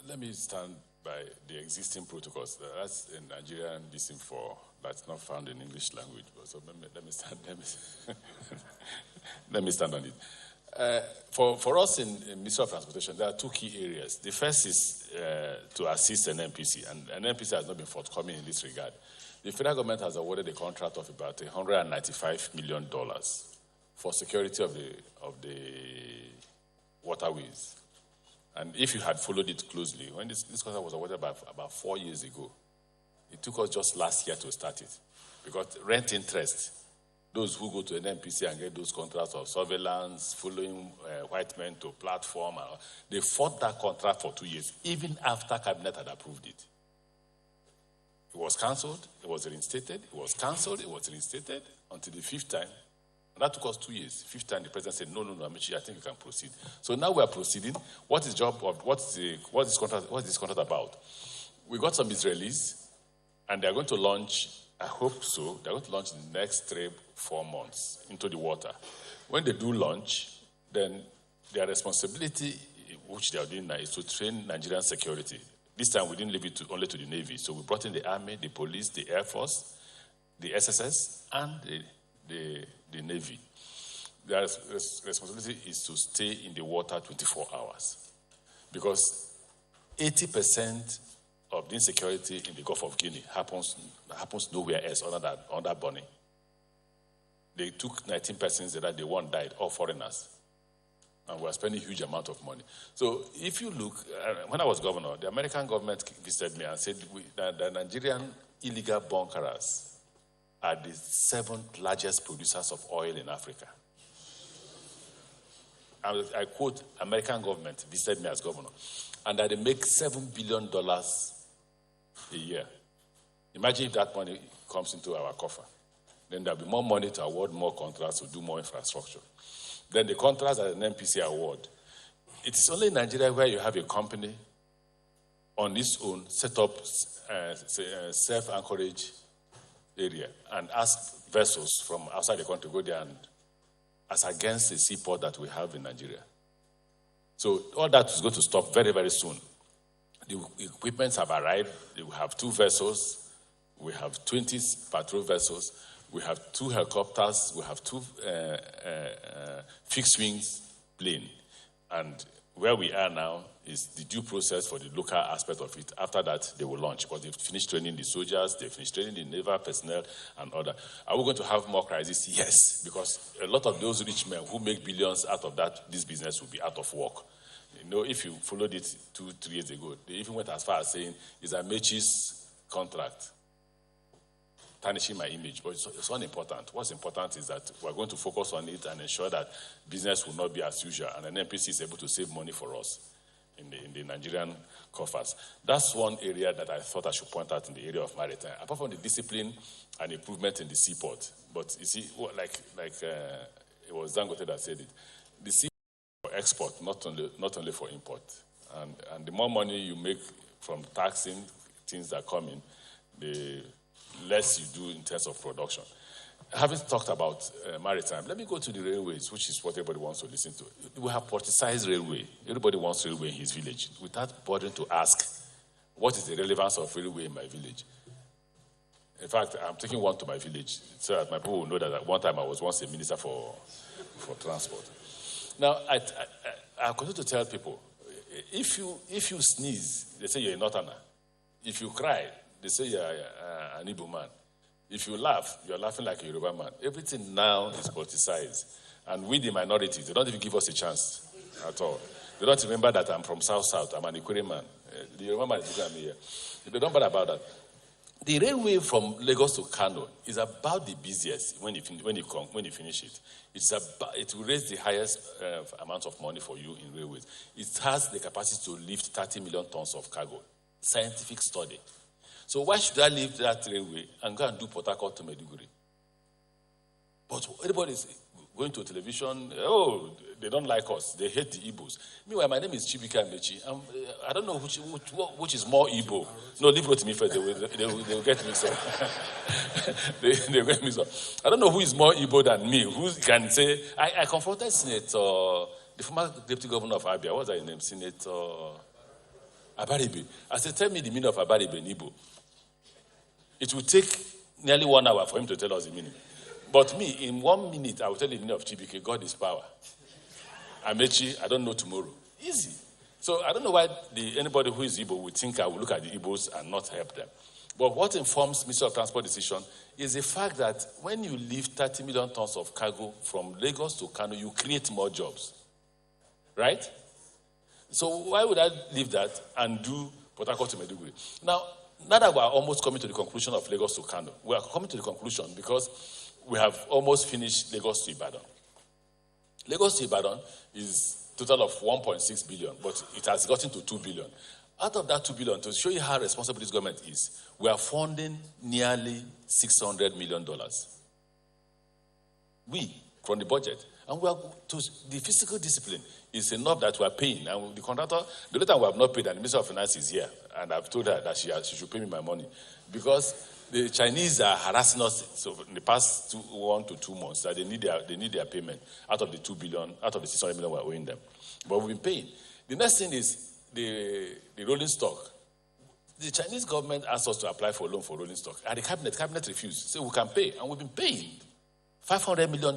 let me stand by the existing protocols. That's a Nigerian listing for that's not found in English language. So let me stand. Let me stand on it. For us in Ministry of Transportation, there are two key areas. The first is to assist an NPC, and an NPC has not been forthcoming in this regard. The federal government has awarded a contract of about $195 million for security of the waterways. And if you had followed it closely, when this contract was awarded about 4 years ago, it took us just last year to start it. Because rent interest, those who go to an NPC and get those contracts of surveillance, following white men to platform, they fought that contract for 2 years, even after Cabinet had approved it. It was cancelled, it was reinstated, it was cancelled, it was reinstated until the fifth time. And that took us 2 years. Fifth time, the president said, no, Amaechi, I think you can proceed. So now we are proceeding. What is this contract about? We got some Israelis, and they're going to launch, I hope so, they're going to launch in the next 3-4 months into the water. When they do launch, then their responsibility, which they are doing now, is to train Nigerian security. This time we didn't leave it only to the Navy. So we brought in the Army, the police, the Air Force, the SSS, and the Navy. Their responsibility is to stay in the water 24 hours. Because 80% of the insecurity in the Gulf of Guinea happens nowhere else other than under Bonny. They took 19 persons that day, one died, all foreigners. And we're spending a huge amount of money. So if you look, when I was governor, the American government visited me and said that the Nigerian illegal bunkerers are the 7th largest producers of oil in Africa. I quote, American government visited me as governor, and that they make $7 billion a year. Imagine if that money comes into our coffer. Then there'll be more money to award more contracts to do more infrastructure. Then the contracts that an NPC award. It is only in Nigeria where you have a company on its own set up self-anchorage area and ask vessels from outside the country to go there and as against the seaport that we have in Nigeria. So all that is going to stop very, very soon. The equipment have arrived. We have 2 vessels. We have 20 patrol vessels. We have 2 helicopters. We have 2 fixed wings plane. And where we are now is the due process for the local aspect of it. After that, they will launch because they've finished training the soldiers, they've finished training the naval personnel and other. Are we going to have more crises? Yes, because a lot of those rich men who make billions out of this business will be out of work. You know, if you followed it 2-3 years ago, they even went as far as saying, it's Amaechi's contract tarnishing my image, but it's unimportant. What's important is that we're going to focus on it and ensure that business will not be as usual, and an NPC is able to save money for us in the Nigerian coffers. That's one area that I thought I should point out in the area of maritime. Apart from the discipline and improvement in the seaport, but you see, like it was Dangote that said it, the seaport for export, not only for import. And the more money you make from taxing things that come in, the less you do in terms of production. Having talked about maritime, let me go to the railways, which is what everybody wants to listen to. We have politicized railway. Everybody wants railway in his village, without bothering to ask, what is the relevance of railway in my village? In fact, I'm taking one to my village, so that my people will know that at one time I was once a minister for transport. Now, I continue to tell people, if you sneeze, they say you're a northerner. If you cry, they say you're an Igbo man. If you laugh, you're laughing like a Yoruba man. Everything now is politicized. And we, the minorities, they don't even give us a chance at all. They don't remember that I'm from South. I'm an Ikwere man. The Yoruba man is looking at me here. They don't bother about that. The railway from Lagos to Kano is about the busiest when you finish it. It will raise the highest amount of money for you in railways. It has the capacity to lift 30 million tons of cargo. Scientific study. So why should I leave that railway and go and do Port Harcourt to Maiduguri? But everybody is going to television, oh, they don't like us. They hate the Igbos. Meanwhile, my name is Chibike Amaechi. I don't know which is more Igbo. No, leave it to me first. They will get me so. they will get me so. I don't know who is more Igbo than me. Who can say, I confronted Senator, the former deputy governor of Abia. What's his name? Senator Abaribe. I said, tell me the meaning of Abaribe in Igbo. It will take nearly 1 hour for him to tell us the meaning. But me, in 1 minute, I will tell you the meaning of Chibike. God is power. Amaechi, I don't know tomorrow. Easy. So I don't know why anybody who is Igbo would think I will look at the Igbos and not help them. But what informs Ministry of Transport decision is the fact that when you lift 30 million tons of cargo from Lagos to Kano, you create more jobs. Right? So why would I leave that and do Port Harcourt to Maiduguri? Now that we are almost coming to the conclusion of Lagos to Kano, we are coming to the conclusion because we have almost finished Lagos to Ibadan. Lagos to Ibadan is a total of 1.6 billion, but it has gotten to 2 billion. Out of that 2 billion, to show you how responsible this government is, we are funding nearly $600 million. We, from the budget. And we are the physical discipline is enough that we are paying. And the contractor, the only time we have not paid, and the Minister of Finance is here, and I've told her that she should pay me my money. Because the Chinese are harassing us so in the past 1 to 2 months that they need their payment out of the 2 billion, out of the 600 million we're owing them. But we've been paying. The next thing is the rolling stock. The Chinese government asked us to apply for a loan for rolling stock. And the cabinet refused. So we can pay. And we've been paying $500 million.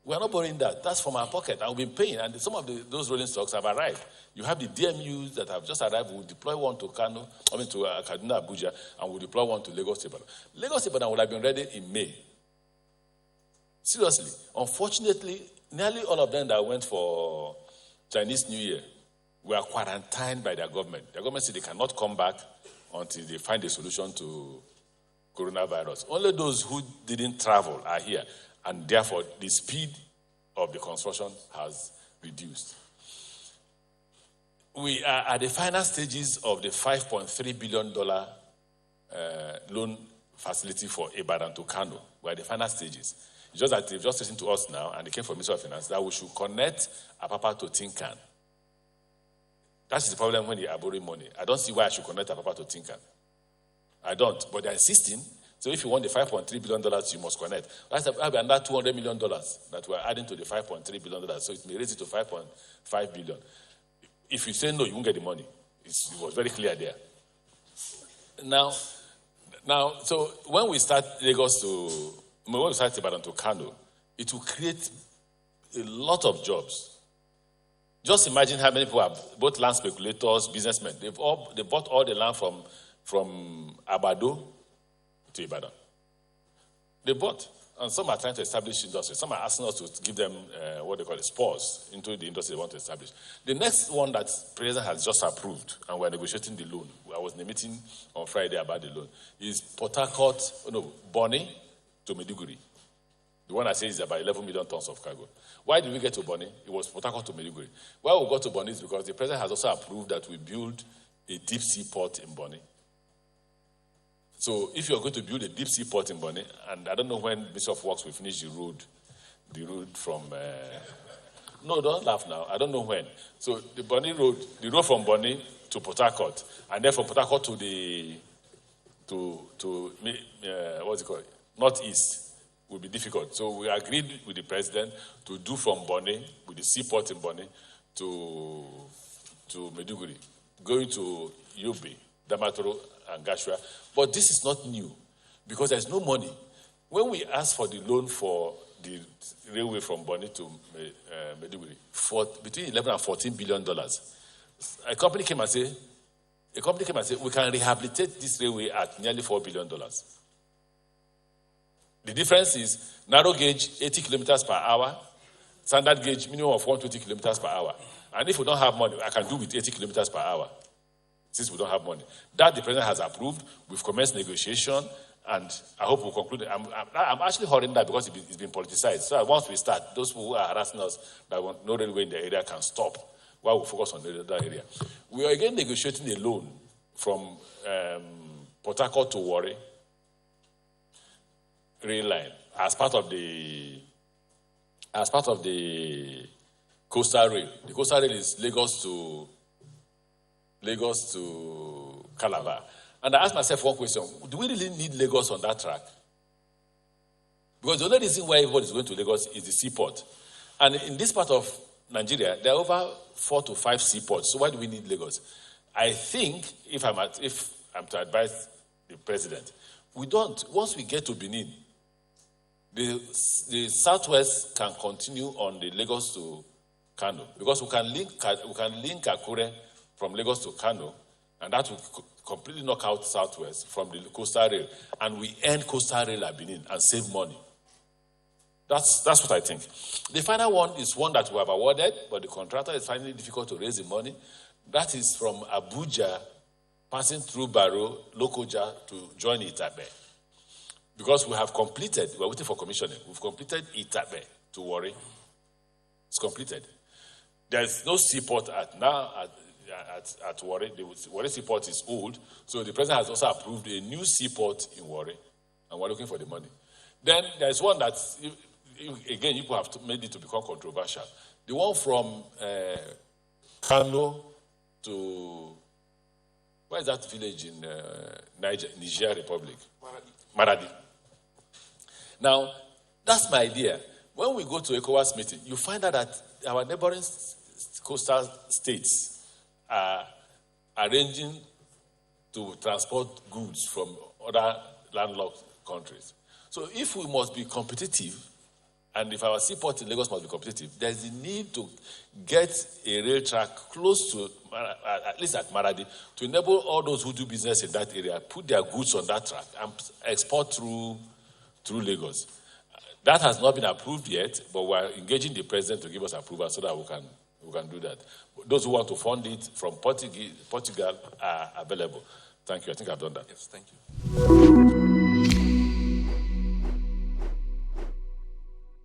We are not borrowing that. That's from our pocket. And we've been paying. And some of those rolling stocks have arrived. You have the DMUs that have just arrived. We'll deploy one to Kano, to Kaduna, Abuja, and we'll deploy one to Lagos-Ibadan. Lagos-Ibadan would have been ready in May. Seriously. Unfortunately, nearly all of them that went for Chinese New Year were quarantined by their government. Their government said they cannot come back until they find a solution to coronavirus. Only those who didn't travel are here, and therefore the speed of the construction has reduced. We are at the final stages of the $5.3 billion loan facility for Ibadan to Kano. We're at the final stages. It's just that they've just listened to us now, and they came from Ministry of Finance, that we should connect Apapa to Tinkan. That is the problem when they are borrowing money. I don't see why I should connect Apapa to Tinkan. I don't, but they're insisting. So if you want the $5.3 billion, you must connect. That's another $200 million that we're adding to the $5.3 billion. So it may raise it to $5.5 billion. If you say no, you won't get the money. It was very clear there. Now, so when we start Ibadan to Kano, it will create a lot of jobs. Just imagine how many people are both land speculators, businessmen. They bought all the land from Abado to Ibadan. They bought, and some are trying to establish industry. Some are asking us to give them what they call spurs into the industry they want to establish. The next one that President has just approved, and we're negotiating the loan. I was in a meeting on Friday about the loan. Is Bonny to Maiduguri. The one I say is about 11 million tons of cargo. Why did we get to Bonny? It was Port Harcourt to Maiduguri. Why we got to Bonny is because the President has also approved that we build a deep sea port in Bonny. So if you're going to build a deep sea port in Bonny, and I don't know when Ministry of Works will finish the road from... no, don't laugh now. I don't know when. So the road from Bonny to Port Harcourt, and then from Port Harcourt to what's it called? Northeast will be difficult. So we agreed with the President to do from Bonny, with the seaport in Bonny, to Maiduguri, going to Yobe, Damaturu, and Gashua. But this is not new, because there's no money. When we asked for the loan for the railway from Bonny to Maiduguri, for between 11 and $14 billion, a company came and said, we can rehabilitate this railway at nearly $4 billion. The difference is narrow gauge, 80 kilometers per hour, standard gauge, minimum of 120 kilometers per hour. And if we don't have money, I can do with 80 kilometers per hour, since we don't have money. That the President has approved. We've commenced negotiation, and I hope we'll conclude. I'm actually hurrying that because it's been politicized. So once we start, those people who are harassing us that want no railway in the area can stop while we focus on that area. We are again negotiating a loan from Port Harcourt to Warri rail line as part of the coastal rail. The coastal rail is Lagos to Calabar. And I asked myself one question: do we really need Lagos on that track? Because the only reason why everybody is going to Lagos is the seaport. And in this part of Nigeria, there are over 4 to 5 seaports. So why do we need Lagos? I think, if I'm to advise the president, we don't. Once we get to Benin, the southwest can continue on the Lagos to Kano, because we can link Akure from Lagos to Kano, and that will completely knock out southwest from the coastal rail, and we end coastal rail at Benin and save money. That's what I think. The final one is one that we have awarded, but the contractor is finding it difficult to raise the money. That is from Abuja, passing through Baro, Lokoja to join Itabe. Because we're waiting for commissioning. We've completed Itabe to Warri. It's completed. There's no seaport at Warri. The Warri seaport is old, so the president has also approved a new seaport in Warri, and we're looking for the money. Then there's one that, again, people have made it to become controversial. The one from Kano to, where is that village in Niger Republic? Maradi. Now, that's my idea. When we go to ECOWAS meeting, you find out that our neighboring coastal states are arranging to transport goods from other landlocked countries. So if we must be competitive, and if our seaport in Lagos must be competitive, there's a need to get a rail track close to, at least at Maradi, to enable all those who do business in that area, put their goods on that track and export through Lagos. That has not been approved yet, but we're engaging the president to give us approval so that we can do that. Those who want to fund it from Portugal are available. Thank you. I think I've done that. Yes, thank you.